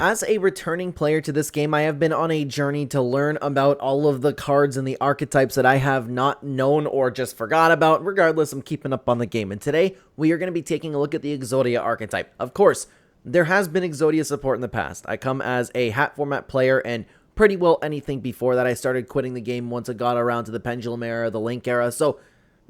As a returning player to this game, I have been on a journey to learn about all of the cards and the archetypes that I have not known or just forgot about. Regardless, I'm keeping up on the game. And today, we are going to be taking a look at the Exodia archetype. Of course, there has been Exodia support in the past. I come as a hat format player, and pretty well anything before that. I started quitting the game once I got around to the Pendulum era, the Link era, so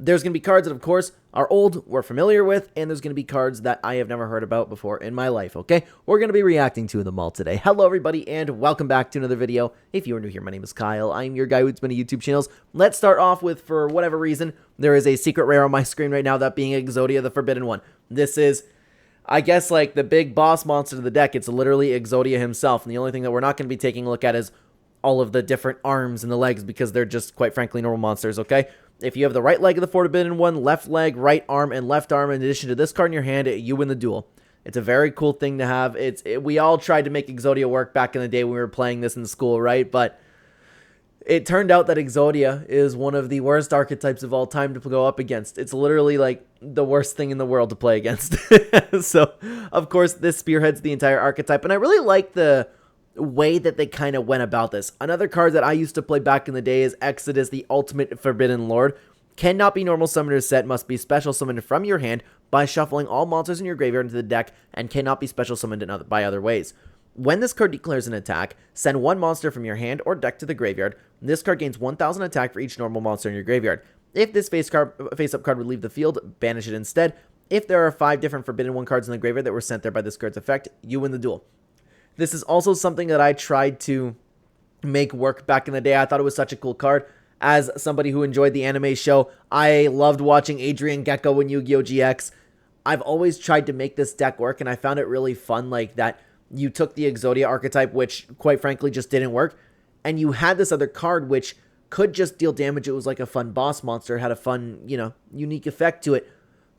there's going to be cards that, of course, are old, we're familiar with, and there's going to be cards that I have never heard about before in my life, okay? We're going to be reacting to them all today. Hello, everybody, and welcome back to another video. If you are new here, my name is Kyle. I'm your guy who's been to YouTube channels. Let's start off with, for whatever reason, there is a secret rare on my screen right now, that being Exodia, the Forbidden One. This is, I guess, like the big boss monster of the deck. It's literally Exodia himself, and the only thing that we're not going to be taking a look at is all of the different arms and the legs, because they're just, quite frankly, normal monsters, okay? If you have the right leg of the Forbidden One, left leg, right arm, and left arm, in addition to this card in your hand, you win the duel. It's a very cool thing to have. We all tried to make Exodia work back in the day when we were playing this in school, right? But it turned out that Exodia is one of the worst archetypes of all time to go up against. It's literally like the worst thing in the world to play against. So, of course, this spearheads the entire archetype, and I really like the way that they kind of went about this. Another card that I used to play back in the day is Exodus, the Ultimate Forbidden Lord. Cannot be normal summoner set, must be special summoned from your hand by shuffling all monsters in your graveyard into the deck, and cannot be special summoned by other ways. When this card declares an attack, send one monster from your hand or deck to the graveyard. This card gains 1000 attack for each normal monster in your graveyard. If this face-up card would leave the field, banish it instead. If there are 5 different Forbidden One cards in the graveyard that were sent there by this card's effect, you win the duel. This is also something that I tried to make work back in the day. I thought it was such a cool card. As somebody who enjoyed the anime show, I loved watching Adrian Gecko and Yu-Gi-Oh! GX. I've always tried to make this deck work, and I found it really fun, like that you took the Exodia archetype, which quite frankly just didn't work, and you had this other card which could just deal damage. It was like a fun boss monster, had a fun, unique effect to it.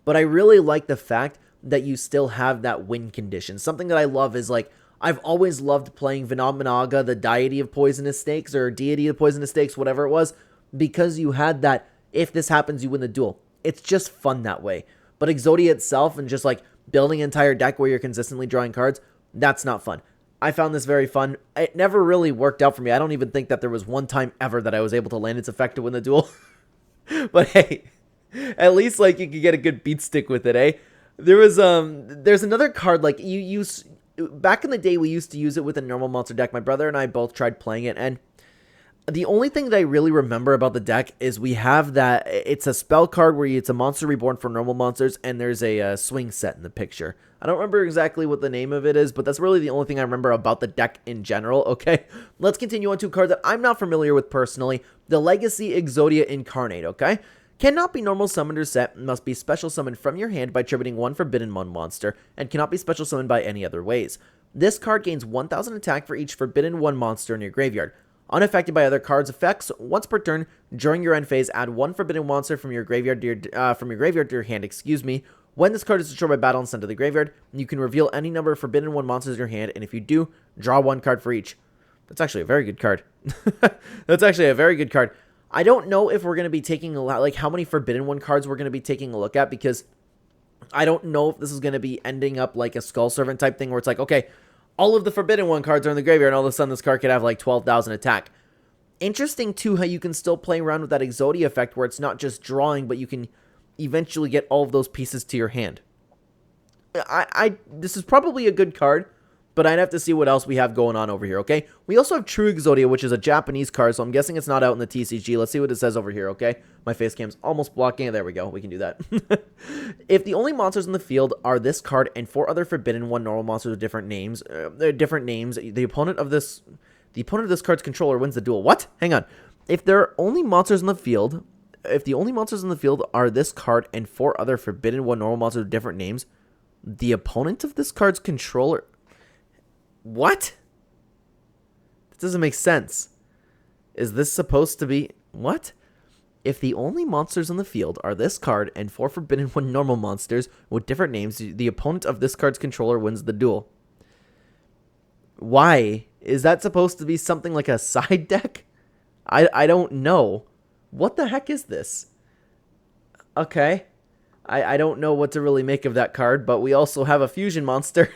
But I really like the fact that you still have that win condition. Something that I love is, like, I've always loved playing Vinamanaga, the deity of poisonous snakes, or deity of poisonous snakes, whatever it was, because you had that, if this happens, you win the duel. It's just fun that way. But Exodia itself, and just like building an entire deck where you're consistently drawing cards, that's not fun. I found this very fun. It never really worked out for me. I don't even think that there was one time ever that I was able to land its effect to win the duel. But hey, at least like you could get a good beat stick with it, eh? There's another card, like you use. Back in the day, we used to use it with a normal monster deck. My brother and I both tried playing it, and the only thing that I really remember about the deck is we have that, it's a spell card where it's a monster reborn for normal monsters, and there's a swing set in the picture. I don't remember exactly what the name of it is, but that's really the only thing I remember about the deck in general, okay? Let's continue on to a card that I'm not familiar with personally, the Legacy Exodia Incarnate, okay? Cannot be normal summoner set, must be special summoned from your hand by tributing one Forbidden One monster, and cannot be special summoned by any other ways. This card gains 1000 attack for each Forbidden One monster in your graveyard. Unaffected by other cards' effects, once per turn, during your end phase, add one Forbidden monster from your graveyard to your hand, When this card is destroyed by battle and sent to the graveyard, you can reveal any number of Forbidden One monsters in your hand, and if you do, draw one card for each. That's actually a very good card. That's actually a very good card. I don't know if we're going to be taking a lot, like how many Forbidden One cards we're going to be taking a look at, because I don't know if this is going to be ending up like a Skull Servant type thing where it's like, okay, all of the Forbidden One cards are in the graveyard, and all of a sudden this card could have like 12,000 attack. Interesting too how you can still play around with that Exodia effect where it's not just drawing, but you can eventually get all of those pieces to your hand. This is probably a good card, but I'd have to see what else we have going on over here, okay? We also have True Exodia, which is a Japanese card, so I'm guessing it's not out in the TCG. Let's see what it says over here, okay? My face cam's almost blocking it. There we go. We can do that. If the only monsters in the field are this card and 4 other Forbidden One normal monsters with different names, the opponent of this card's controller wins the duel. What? Hang on. If there are only monsters in the field, if the only monsters in the field are this card and 4 other Forbidden One normal monsters with different names, the opponent of this card's controller... What? That doesn't make sense. Is this supposed to be... What? If the only monsters in the field are this card and 4 Forbidden One normal monsters with different names, the opponent of this card's controller wins the duel. Why? Is that supposed to be something like a side deck? I don't know. What the heck is this? Okay. I don't know what to really make of that card, but we also have a fusion monster.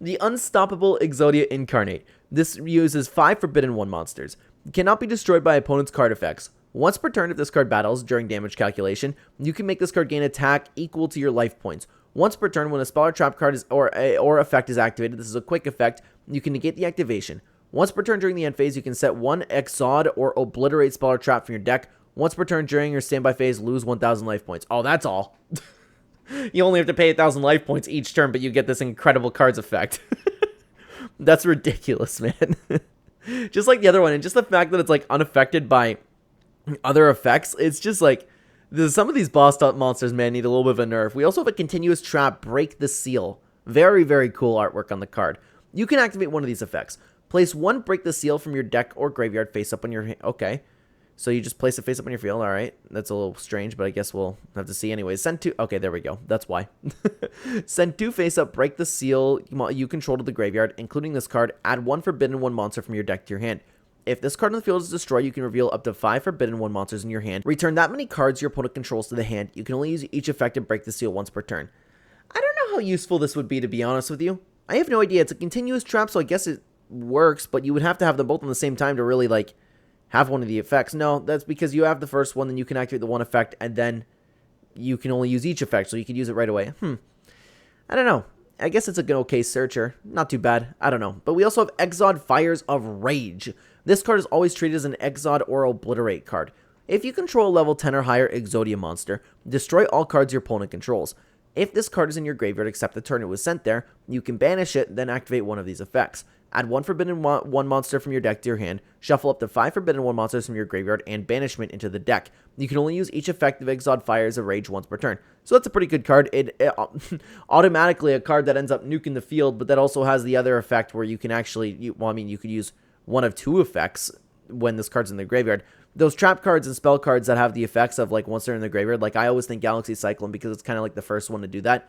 The Unstoppable Exodia Incarnate. This uses 5 Forbidden 1 monsters. Cannot be destroyed by opponent's card effects. Once per turn, if this card battles during damage calculation, you can make this card gain attack equal to your life points. Once per turn, when a spell or trap card is or effect is activated, this is a quick effect, you can negate the activation. Once per turn during the end phase, you can set 1 Exxod or Obliterate spell or trap from your deck. Once per turn during your standby phase, lose 1,000 life points. Oh, that's all. You only have to pay 1,000 life points each turn, but you get this incredible cards effect. That's ridiculous, man. Just like the other one, and just the fact that it's like unaffected by other effects, it's just like some of these boss monsters, man, need a little bit of a nerf. We also have a continuous trap, Break the Seal. Very, very cool artwork on the card. You can activate one of these effects. Place 1 Break the Seal from your deck or graveyard face up on your hand. Okay. So you just place it face up on your field. All right. That's a little strange, but I guess we'll have to see anyways. Send 2. Okay, there we go. That's why. Send 2 face up, Break the Seal you control to the graveyard, including this card. Add 1 Forbidden 1 monster from your deck to your hand. If this card in the field is destroyed, you can reveal up to 5 Forbidden 1 monsters in your hand. Return that many cards your opponent controls to the hand. You can only use each effect to break the seal once per turn. I don't know how useful this would be, to be honest with you. I have no idea. It's a continuous trap, so I guess it works, but you would have to have them both at the same time to really, like, have one of the effects. No, that's because you have the first one, then you can activate the one effect, and then you can only use each effect, so you can use it right away. I don't know. I guess it's a good okay searcher. Not too bad. I don't know. But we also have Exxod Fires of Rage. This card is always treated as an Exxod or Obliterate card. If you control a level 10 or higher Exodia monster, destroy all cards your opponent controls. If this card is in your graveyard except the turn it was sent there, you can banish it, then activate one of these effects. Add 1 Forbidden 1 monster from your deck to your hand, shuffle up to 5 Forbidden 1 monsters from your graveyard, and banishment into the deck. You can only use each effect of Exxod Fires of Rage once per turn. So that's a pretty good card. It automatically a card that ends up nuking the field, but that also has the other effect where you can actually, you could use one of 2 effects when this card's in the graveyard. Those trap cards and spell cards that have the effects of, like, once they're in the graveyard, like, I always think Galaxy Cyclone because it's kind of like the first one to do that.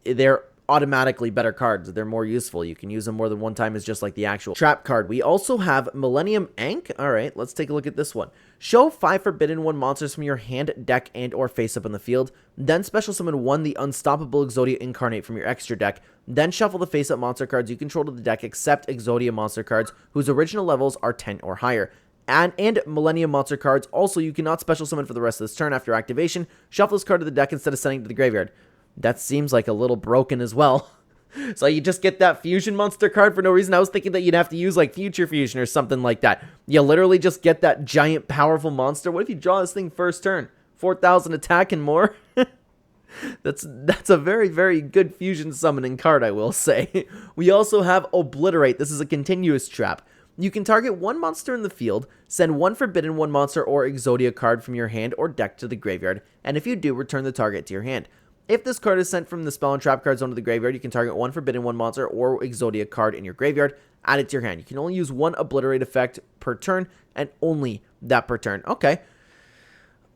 They're automatically better cards. They're more useful. You can use them more than one time as just like the actual trap card. We also have Millennium Ankh. All right, let's take a look at this one. Show 5 Forbidden 1 monsters from your hand, deck, and or face up in the field. Then special summon 1 the Unstoppable Exodia Incarnate from your extra deck. Then shuffle the face up monster cards you control to the deck except Exodia monster cards whose original levels are 10 or higher. And Millennium monster cards. Also, you cannot special summon for the rest of this turn after activation. Shuffle this card to the deck instead of sending it to the graveyard. That seems like a little broken as well. So you just get that fusion monster card for no reason. I was thinking that you'd have to use like future fusion or something like that. You literally just get that giant powerful monster. What if you draw this thing first turn? 4,000 attack and more? That's a very, very good fusion summoning card, I will say. We also have Obliterate. This is a continuous trap. You can target 1 monster in the field, send 1 Forbidden 1 monster or Exodia card from your hand or deck to the graveyard, and if you do, return the target to your hand. If this card is sent from the spell and trap card zone to the graveyard, you can target 1 Forbidden 1 monster or Exodia card in your graveyard, add it to your hand. You can only use 1 Obliterate effect per turn, and only that per turn. Okay.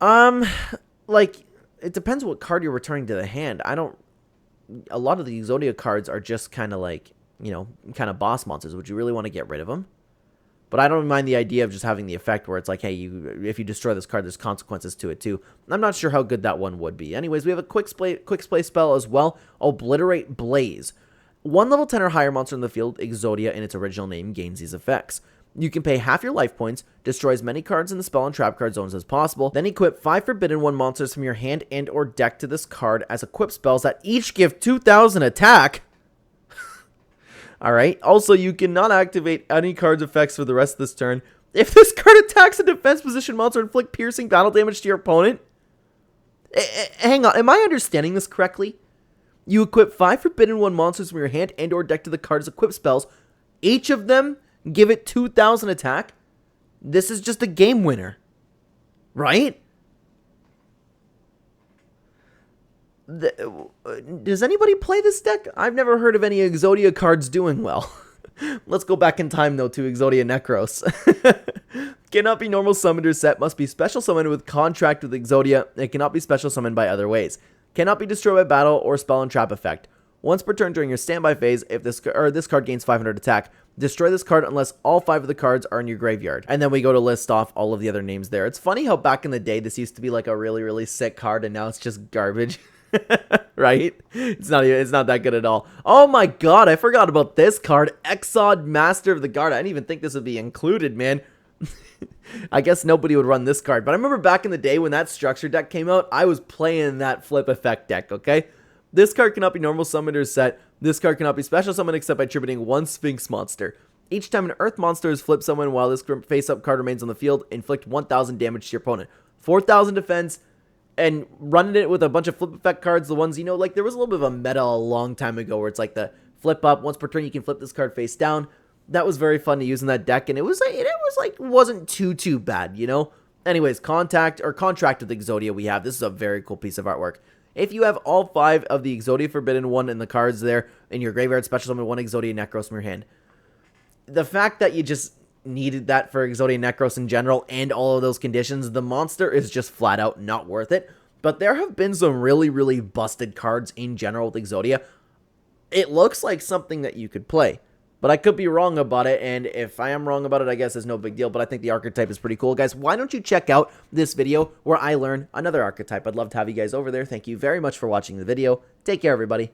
Like, it depends what card you're returning to the hand. A lot of the Exodia cards are just kind of like, kind of boss monsters. Would you really want to get rid of them? But I don't mind the idea of just having the effect where it's like, hey, if you destroy this card, there's consequences to it too. I'm not sure how good that one would be. Anyways, we have a quick play spell as well, Obliterate Blaze. 1 level 10 or higher monster in the field, Exodia in its original name, gains these effects. You can pay half your life points, destroy as many cards in the spell and trap card zones as possible, then equip 5 Forbidden 1 monsters from your hand and or deck to this card as equip spells that each give 2,000 attack. Alright, also you cannot activate any card's effects for the rest of this turn. If this card attacks a defense position monster, inflict piercing battle damage to your opponent. Hang on, am I understanding this correctly? You equip 5 Forbidden 1 monsters from your hand and or deck to the card as equip spells. Each of them give it 2,000 attack. This is just a game winner. Right? Does anybody play this deck? I've never heard of any Exodia cards doing well. Let's go back in time, though, to Exodia Necros. Cannot be normal summoned or set. Must be special summoned with contract with Exodia. It cannot be special summoned by other ways. Cannot be destroyed by battle or spell and trap effect. Once per turn during your standby phase, if this card gains 500 attack, destroy this card unless all 5 of the cards are in your graveyard. And then we go to list off all of the other names there. It's funny how back in the day, this used to be like a really, really sick card, and now it's just garbage. Right? It's not that good at all. Oh my god, I forgot about this card. Exxod, Master of the Guard. I didn't even think this would be included, man. I guess nobody would run this card, but I remember back in the day when that structure deck came out, I was playing that flip effect deck, okay? This card cannot be normal summoned or set. This card cannot be special summoned except by tributing one Sphinx monster. Each time an Earth monster is flip summoned while this face-up card remains on the field, inflict 1,000 damage to your opponent. 4,000 defense, and running it with a bunch of flip effect cards, the ones, you know, like there was a little bit of a meta a long time ago where it's like the flip up, once per turn you can flip this card face down. That was very fun to use in that deck, and it wasn't too bad, you know? Anyways, contract with Exodia we have. This is a very cool piece of artwork. If you have all 5 of the Exodia Forbidden one in the cards there in your graveyard, special summon 1 Exodia Necros from your hand. The fact that you just needed that for Exodia Necros in general and all of those conditions, the monster is just flat out not worth it. But there have been some really busted cards in general with Exodia. It looks like something that you could play. But I could be wrong about it, and if I am wrong about it, I guess it's no big deal, but I think the archetype is pretty cool. Guys, why don't you check out this video where I learn another archetype? I'd love to have you guys over there. Thank you very much for watching the video. Take care, everybody.